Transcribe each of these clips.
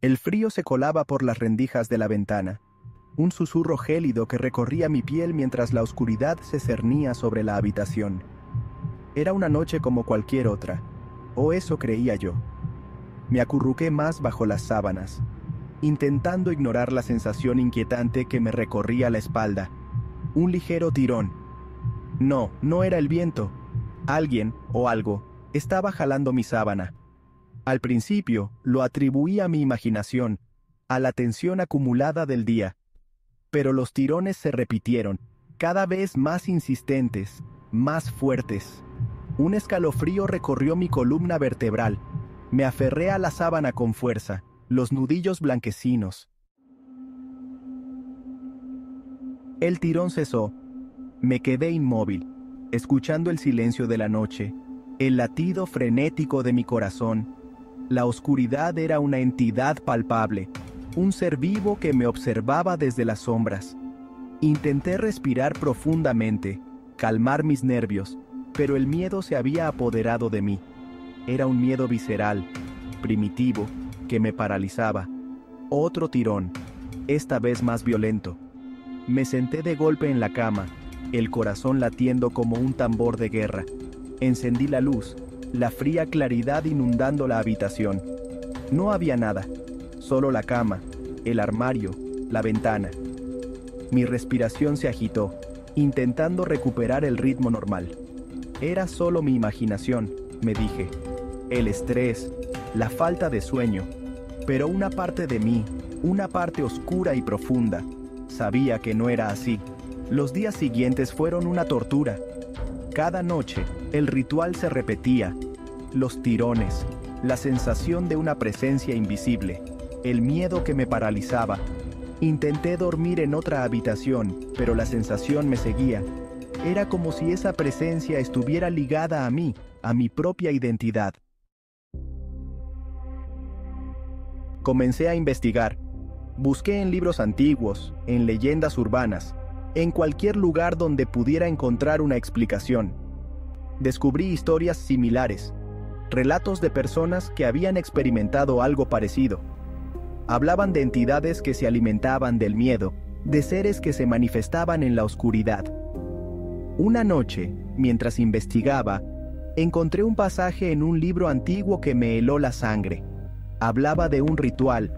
El frío se colaba por las rendijas de la ventana, un susurro gélido que recorría mi piel mientras la oscuridad se cernía sobre la habitación. Era una noche como cualquier otra, o eso creía yo. Me acurruqué más bajo las sábanas, intentando ignorar la sensación inquietante que me recorría la espalda. Un ligero tirón. No, no era el viento. Alguien, o algo, estaba jalando mi sábana. Al principio, lo atribuí a mi imaginación, a la tensión acumulada del día. Pero los tirones se repitieron, cada vez más insistentes, más fuertes. Un escalofrío recorrió mi columna vertebral. Me aferré a la sábana con fuerza, los nudillos blanquecinos. El tirón cesó. Me quedé inmóvil, escuchando el silencio de la noche, el latido frenético de mi corazón. La oscuridad era una entidad palpable, un ser vivo que me observaba desde las sombras. Intenté respirar profundamente, calmar mis nervios, pero el miedo se había apoderado de mí. Era un miedo visceral, primitivo, que me paralizaba. Otro tirón, esta vez más violento. Me senté de golpe en la cama, el corazón latiendo como un tambor de guerra. Encendí la luz, la fría claridad inundando la habitación. No había nada, solo la cama, el armario, la ventana. Mi respiración se agitó, intentando recuperar el ritmo normal. Era solo mi imaginación, me dije. El estrés, la falta de sueño. Pero una parte de mí, una parte oscura y profunda, sabía que no era así. Los días siguientes fueron una tortura. Cada noche, el ritual se repetía. Los tirones, la sensación de una presencia invisible, el miedo que me paralizaba. Intenté dormir en otra habitación, pero la sensación me seguía. Era como si esa presencia estuviera ligada a mí, a mi propia identidad. Comencé a investigar. Busqué en libros antiguos, en leyendas urbanas, en cualquier lugar donde pudiera encontrar una explicación. Descubrí historias similares, relatos de personas que habían experimentado algo parecido. Hablaban de entidades que se alimentaban del miedo, de seres que se manifestaban en la oscuridad. Una noche, mientras investigaba, encontré un pasaje en un libro antiguo que me heló la sangre. Hablaba de un ritual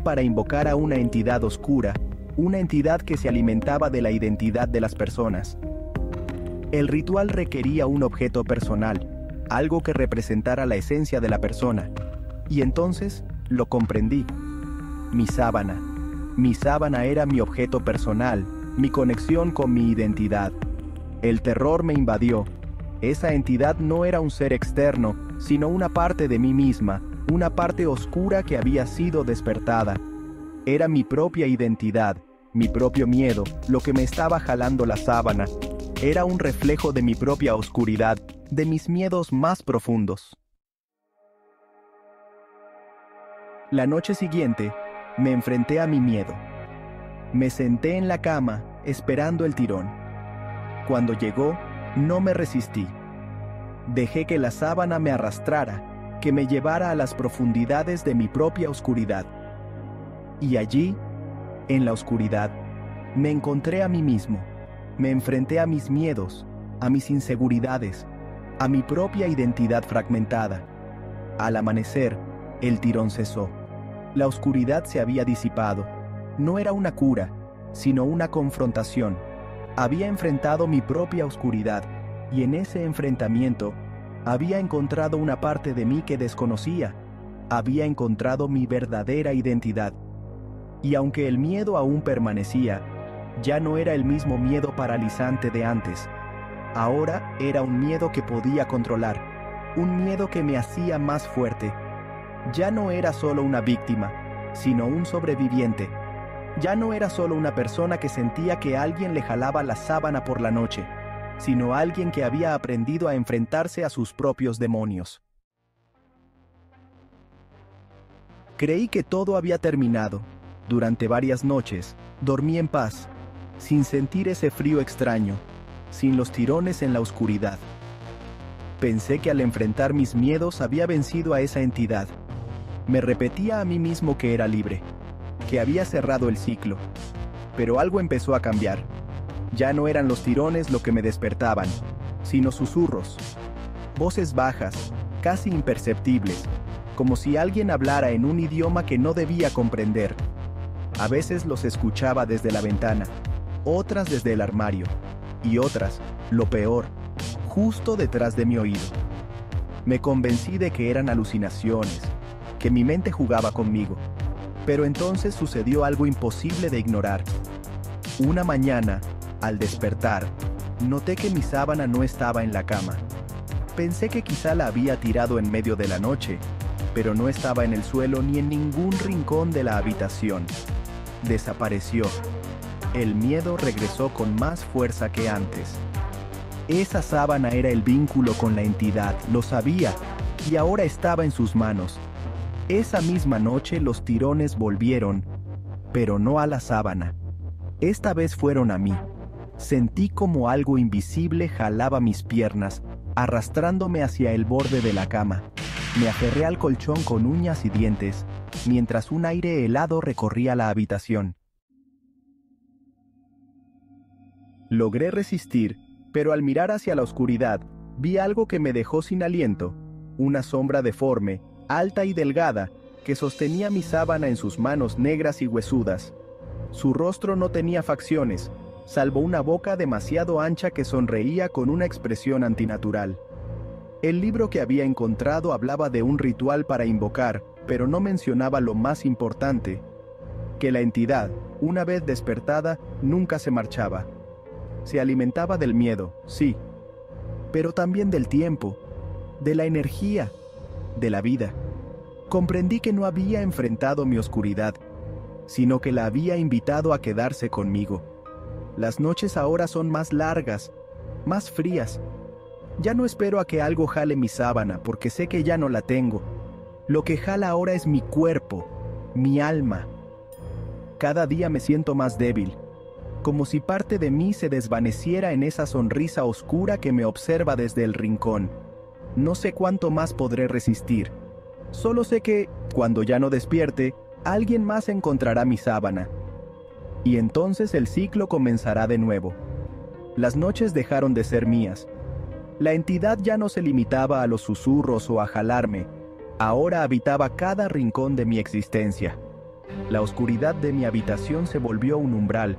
para invocar a una entidad oscura, una entidad que se alimentaba de la identidad de las personas. El ritual requería un objeto personal, algo que representara la esencia de la persona. Y entonces lo comprendí. Mi sábana. Mi sábana era mi objeto personal, mi conexión con mi identidad. El terror me invadió. Esa entidad no era un ser externo, sino una parte de mí misma, una parte oscura que había sido despertada. Era mi propia identidad, mi propio miedo, lo que me estaba jalando la sábana. Era un reflejo de mi propia oscuridad, de mis miedos más profundos. La noche siguiente, me enfrenté a mi miedo. Me senté en la cama, esperando el tirón. Cuando llegó, no me resistí. Dejé que la sábana me arrastrara, que me llevara a las profundidades de mi propia oscuridad. Y allí, en la oscuridad, me encontré a mí mismo. Me enfrenté a mis miedos, a mis inseguridades, a mi propia identidad fragmentada. Al amanecer, el tirón cesó. La oscuridad se había disipado. No era una cura, sino una confrontación. Había enfrentado mi propia oscuridad, y en ese enfrentamiento, había encontrado una parte de mí que desconocía. Había encontrado mi verdadera identidad. Y aunque el miedo aún permanecía, ya no era el mismo miedo paralizante de antes. Ahora era un miedo que podía controlar, un miedo que me hacía más fuerte. Ya no era solo una víctima, sino un sobreviviente. Ya no era solo una persona que sentía que alguien le jalaba la sábana por la noche, sino alguien que había aprendido a enfrentarse a sus propios demonios. Creí que todo había terminado. Durante varias noches, dormí en paz, sin sentir ese frío extraño, sin los tirones en la oscuridad. Pensé que al enfrentar mis miedos había vencido a esa entidad. Me repetía a mí mismo que era libre, que había cerrado el ciclo. Pero algo empezó a cambiar. Ya no eran los tirones lo que me despertaban, sino susurros. Voces bajas, casi imperceptibles, como si alguien hablara en un idioma que no debía comprender. A veces los escuchaba desde la ventana, otras desde el armario, y otras, lo peor, justo detrás de mi oído. Me convencí de que eran alucinaciones, que mi mente jugaba conmigo. Pero entonces sucedió algo imposible de ignorar. Una mañana, al despertar, noté que mi sábana no estaba en la cama. Pensé que quizá la había tirado en medio de la noche, pero no estaba en el suelo ni en ningún rincón de la habitación. Desapareció. El miedo regresó con más fuerza que antes. Esa sábana era el vínculo con la entidad, lo sabía, y ahora estaba en sus manos. Esa misma noche los tirones volvieron, pero no a la sábana. Esta vez fueron a mí. Sentí como algo invisible jalaba mis piernas, arrastrándome hacia el borde de la cama. Me aferré al colchón con uñas y dientes, mientras un aire helado recorría la habitación. Logré resistir, pero al mirar hacia la oscuridad, vi algo que me dejó sin aliento, una sombra deforme, alta y delgada, que sostenía mi sábana en sus manos negras y huesudas. Su rostro no tenía facciones, salvo una boca demasiado ancha que sonreía con una expresión antinatural. El libro que había encontrado hablaba de un ritual para invocar, pero no mencionaba lo más importante, que la entidad, una vez despertada, nunca se marchaba. Se alimentaba del miedo, sí, pero también del tiempo, de la energía, de la vida. Comprendí que no había enfrentado mi oscuridad, sino que la había invitado a quedarse conmigo. Las noches ahora son más largas, más frías. Ya no espero a que algo jale mi sábana, porque sé que ya no la tengo. Lo que jala ahora es mi cuerpo, mi alma. Cada día me siento más débil, como si parte de mí se desvaneciera en esa sonrisa oscura que me observa desde el rincón. No sé cuánto más podré resistir. Solo sé que, cuando ya no despierte, alguien más encontrará mi sábana. Y entonces el ciclo comenzará de nuevo. Las noches dejaron de ser mías. La entidad ya no se limitaba a los susurros o a jalarme. Ahora habitaba cada rincón de mi existencia. La oscuridad de mi habitación se volvió un umbral,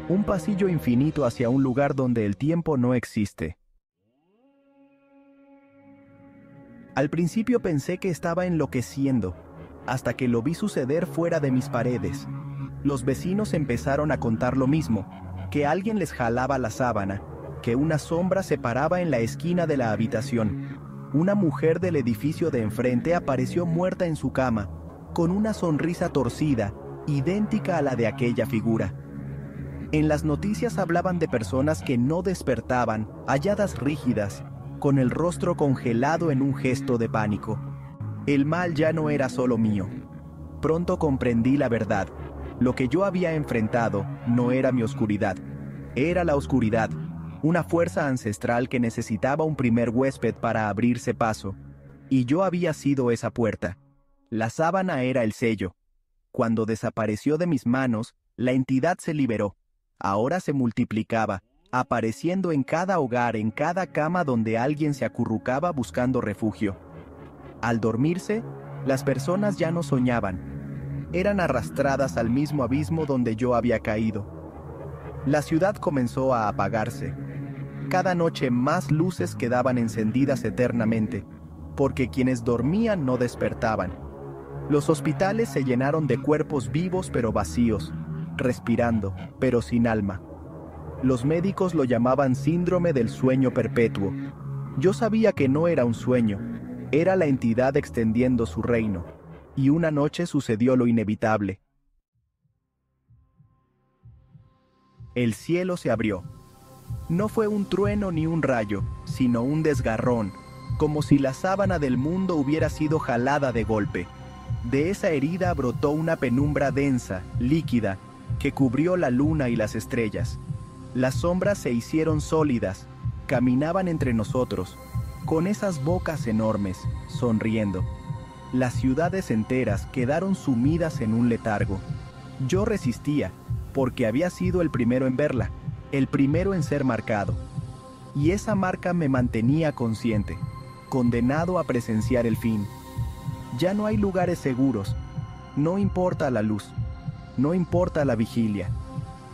un pasillo infinito hacia un lugar donde el tiempo no existe. Al principio pensé que estaba enloqueciendo, hasta que lo vi suceder fuera de mis paredes. Los vecinos empezaron a contar lo mismo, que alguien les jalaba la sábana, que una sombra se paraba en la esquina de la habitación. Una mujer del edificio de enfrente apareció muerta en su cama, con una sonrisa torcida, idéntica a la de aquella figura. En las noticias hablaban de personas que no despertaban, halladas rígidas, con el rostro congelado en un gesto de pánico. El mal ya no era solo mío. Pronto comprendí la verdad. Lo que yo había enfrentado no era mi oscuridad. Era la oscuridad, una fuerza ancestral que necesitaba un primer huésped para abrirse paso. Y yo había sido esa puerta. La sábana era el sello. Cuando desapareció de mis manos, la entidad se liberó. Ahora se multiplicaba, apareciendo en cada hogar, en cada cama donde alguien se acurrucaba buscando refugio. Al dormirse, las personas ya no soñaban. Eran arrastradas al mismo abismo donde yo había caído. La ciudad comenzó a apagarse. Cada noche más luces quedaban encendidas eternamente, porque quienes dormían no despertaban. Los hospitales se llenaron de cuerpos vivos pero vacíos, respirando, pero sin alma. Los médicos lo llamaban síndrome del sueño perpetuo. Yo sabía que no era un sueño, era la entidad extendiendo su reino, y una noche sucedió lo inevitable. El cielo se abrió. No fue un trueno ni un rayo, sino un desgarrón, como si la sábana del mundo hubiera sido jalada de golpe. De esa herida brotó una penumbra densa, líquida, que cubrió la luna y las estrellas. Las sombras se hicieron sólidas, caminaban entre nosotros, con esas bocas enormes, sonriendo. Las ciudades enteras quedaron sumidas en un letargo. Yo resistía, porque había sido el primero en verla, el primero en ser marcado. Y esa marca me mantenía consciente, condenado a presenciar el fin. Ya no hay lugares seguros, no importa la luz, no importa la vigilia.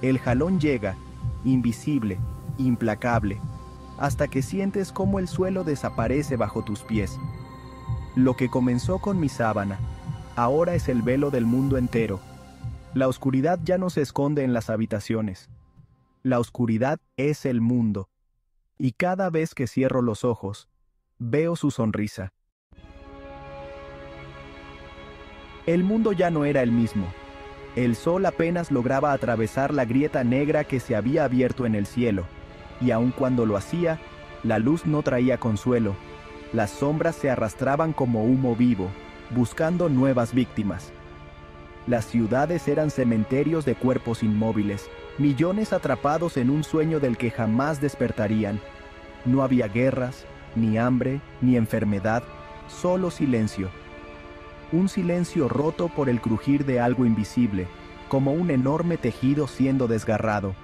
El jalón llega, invisible, implacable, hasta que sientes cómo el suelo desaparece bajo tus pies. Lo que comenzó con mi sábana, ahora es el velo del mundo entero. La oscuridad ya no se esconde en las habitaciones. La oscuridad es el mundo. Y cada vez que cierro los ojos, veo su sonrisa. El mundo ya no era el mismo. El sol apenas lograba atravesar la grieta negra que se había abierto en el cielo, y aun cuando lo hacía, la luz no traía consuelo. Las sombras se arrastraban como humo vivo, buscando nuevas víctimas. Las ciudades eran cementerios de cuerpos inmóviles, millones atrapados en un sueño del que jamás despertarían. No había guerras, ni hambre, ni enfermedad, solo silencio. Un silencio roto por el crujir de algo invisible, como un enorme tejido siendo desgarrado.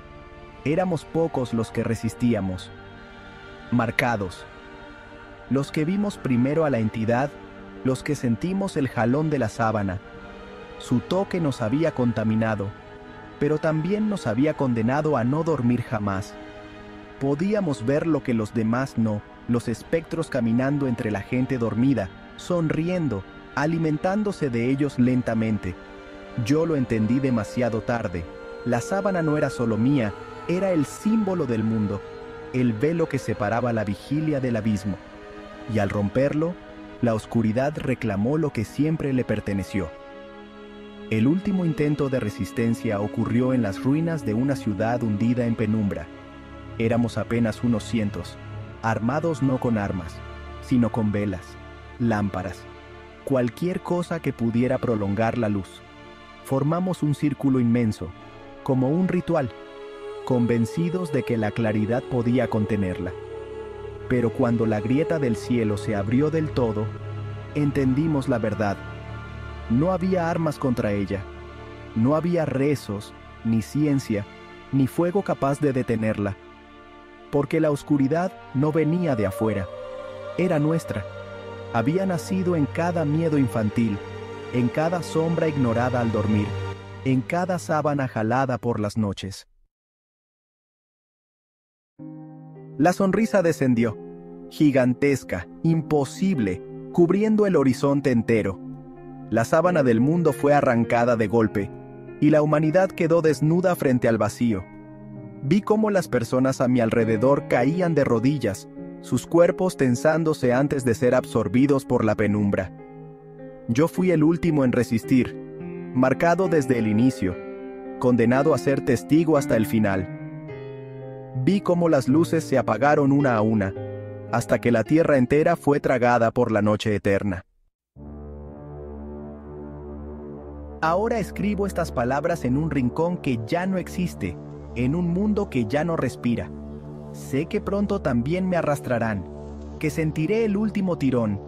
Éramos pocos los que resistíamos. Marcados. Los que vimos primero a la entidad, los que sentimos el jalón de la sábana. Su toque nos había contaminado, pero también nos había condenado a no dormir jamás. Podíamos ver lo que los demás no, los espectros caminando entre la gente dormida, sonriendo, alimentándose de ellos lentamente. Yo lo entendí demasiado tarde. La sábana no era solo mía, era el símbolo del mundo, el velo que separaba la vigilia del abismo. Y al romperlo, la oscuridad reclamó lo que siempre le perteneció. El último intento de resistencia ocurrió en las ruinas de una ciudad hundida en penumbra. Éramos apenas unos cientos, armados no con armas, sino con velas, lámparas, cualquier cosa que pudiera prolongar la luz. Formamos un círculo inmenso, como un ritual, convencidos de que la claridad podía contenerla. Pero cuando la grieta del cielo se abrió del todo, entendimos la verdad. No había armas contra ella, no había rezos, ni ciencia, ni fuego capaz de detenerla, porque la oscuridad no venía de afuera, era nuestra. Había nacido en cada miedo infantil, en cada sombra ignorada al dormir, en cada sábana jalada por las noches. La sonrisa descendió, gigantesca, imposible, cubriendo el horizonte entero. La sábana del mundo fue arrancada de golpe, y la humanidad quedó desnuda frente al vacío. Vi cómo las personas a mi alrededor caían de rodillas, sus cuerpos tensándose antes de ser absorbidos por la penumbra. Yo fui el último en resistir, marcado desde el inicio, condenado a ser testigo hasta el final. Vi cómo las luces se apagaron una a una, hasta que la tierra entera fue tragada por la noche eterna. Ahora escribo estas palabras en un rincón que ya no existe, en un mundo que ya no respira. Sé que pronto también me arrastrarán, que sentiré el último tirón,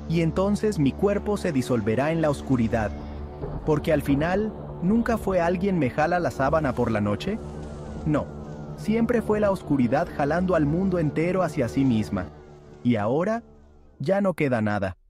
y entonces mi cuerpo se disolverá en la oscuridad, porque al final, ¿nunca fue alguien me jala la sábana por la noche? No, siempre fue la oscuridad jalando al mundo entero hacia sí misma, y ahora ya no queda nada.